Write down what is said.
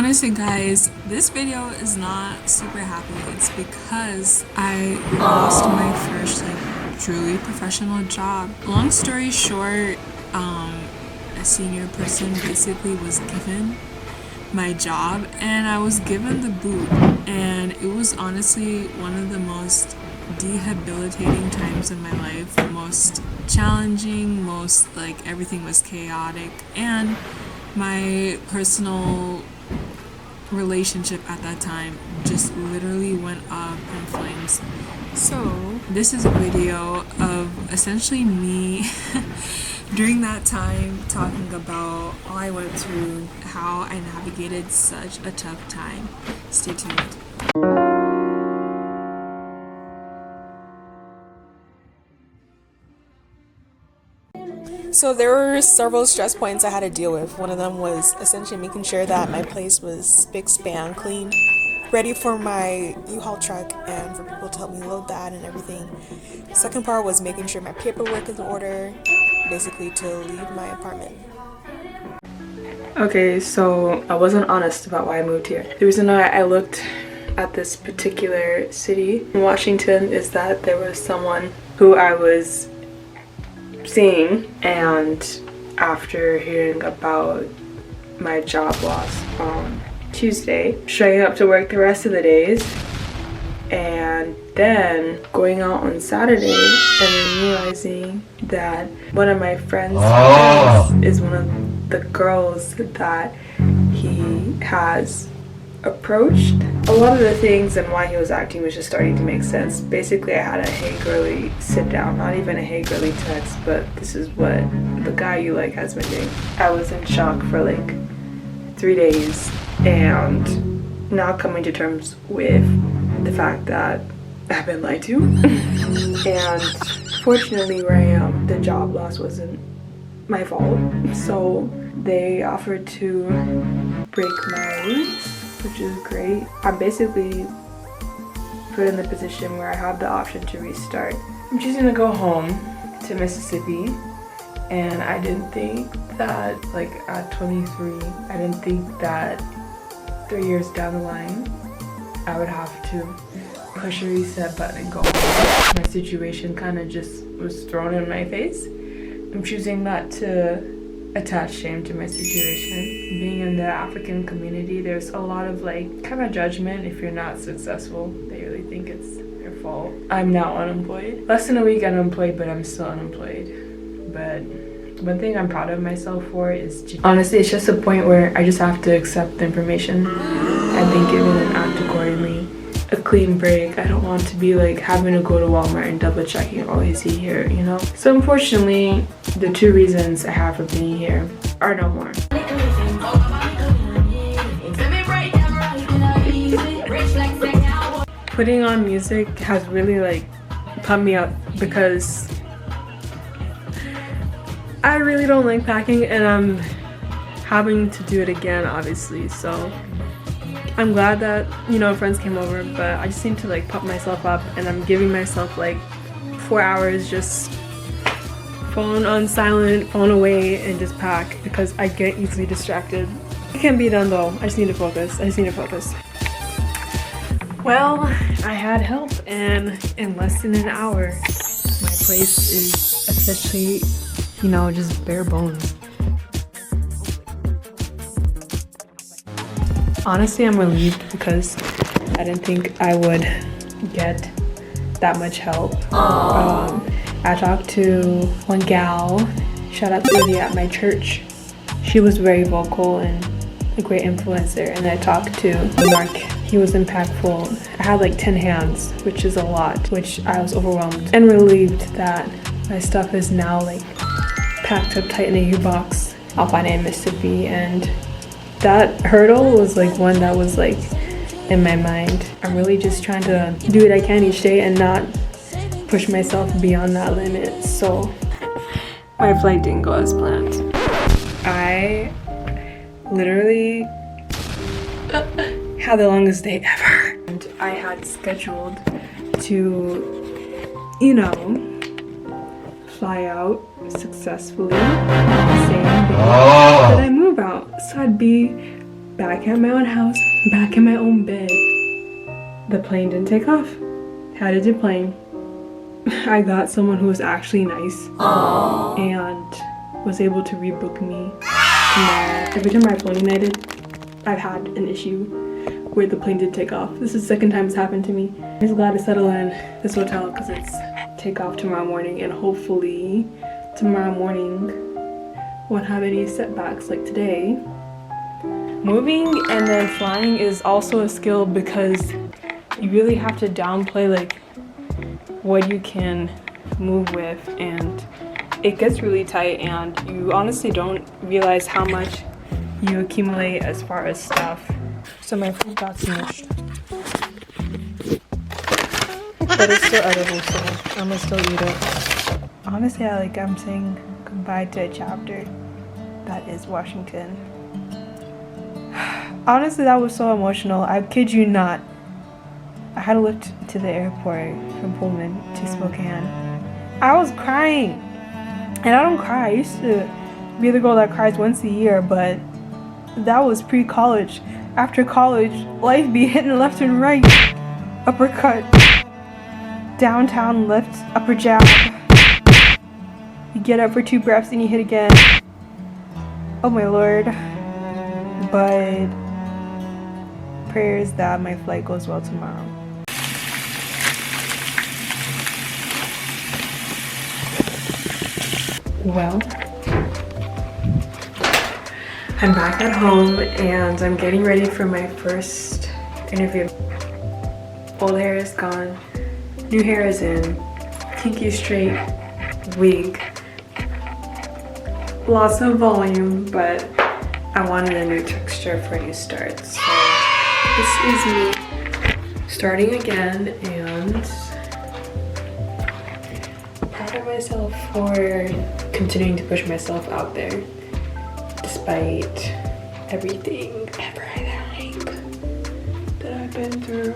Honestly guys, this video is not super happy. It's because I lost my first truly professional job. Long story short, a senior person basically was given my job and I was given the boot, and it was honestly one of the most debilitating times of my life, the most challenging, most everything was chaotic, and my personal relationship at that time just literally went up in flames. So this is a video of essentially me during that time talking about all I went through, how I navigated such a tough time. Stay tuned. So there were several stress points I had to deal with. One of them was essentially making sure that my place was spick, span, clean, ready for my U-Haul truck and for people to help me load that and everything. Second part was making sure my paperwork is in order, basically to leave my apartment. Okay, so I wasn't honest about why I moved here. The reason why I looked at this particular city in Washington is that there was someone who I was seeing, and after hearing about my job loss on Tuesday, showing up to work the rest of the days, and then going out on Saturday and then realizing that one of my friends is one of the girls that he has approached. A lot of the things and why he was acting was just starting to make sense. Basically, I had a hey girly sit down, not even a hey girly text, but this is what the guy you like has been doing. I was in shock for 3 days, and now coming to terms with the fact that I've been lied to. And fortunately, where I am, the job loss wasn't my fault, so they offered to break my lease, which is great. I'm basically put in the position where I have the option to restart. I'm choosing to go home to Mississippi, and I didn't think that at 23, I didn't think that 3 years down the line I would have to push a reset button and go home. My situation kind of just was thrown in my face. I'm choosing not to attach shame to my situation. Being in the African community, there's a lot of kind of judgment if you're not successful. They really think it's their fault. I'm now unemployed. Less than a week unemployed, but I'm still unemployed. But one thing I'm proud of myself for is honestly, it's just a point where I just have to accept the information and think it and act accordingly. A clean break. I don't want to be having to go to Walmart and double checking, oh, is he here, you know? So unfortunately, the 2 reasons I have for being here are no more. Putting on music has really pumped me up because I really don't like packing, and I'm having to do it again, obviously, so I'm glad that, friends came over, but I just need to pump myself up, and I'm giving myself 4 hours just phone on silent, phone away, and just pack because I get easily distracted. It can be done though. I just need to focus. Well, I had help, and in less than an hour, my place is essentially, just bare bones. Honestly, I'm relieved because I didn't think I would get that much help. I talked to one gal, shout out to Lydia at my church. She was very vocal and a great influencer. And I talked to Mark. He was impactful. I had 10 hands, which is a lot, which I was overwhelmed and relieved that my stuff is now packed up tight in a U-box. I'll find it in Mississippi, and that hurdle was one that was in my mind. I'm really just trying to do what I can each day and not push myself beyond that limit. So my flight didn't go as planned. I literally had the longest day ever. And I had scheduled to, fly out successfully the same day that I move out. So I'd be back at my own house, back in my own bed. The plane didn't take off. Had a plane. I got someone who was actually nice and was able to rebook me tomorrow. Every time I've flown United, I've had an issue where the plane did take off. This is the second time it's happened to me. I'm just glad to settle in this hotel because it's takeoff tomorrow morning, and hopefully tomorrow morning won't have any setbacks like today. Moving and then flying is also a skill because you really have to downplay like what you can move with, and it gets really tight and you honestly don't realize how much you accumulate as far as stuff. So my food got smushed. But it's still edible, so I'm gonna still eat it. Honestly, I'm saying goodbye to a chapter that is Washington. Honestly, that was so emotional. I kid you not. I had to lift to the airport from Pullman to Spokane. I was crying. And I don't cry. I used to be the girl that cries once a year, but that was pre-college. After college, life be hitting left and right. Uppercut. Downtown lift, upper jab. You get up for 2 breaths and you hit again. Oh my lord. But prayers that my flight goes well tomorrow. Well, I'm back at home and I'm getting ready for my first interview. Old hair is gone, new hair is in, kinky straight wig. Lots of volume, but I wanted a new texture for a new start. So this is me starting again, and proud of myself for continuing to push myself out there despite everything that I've been through.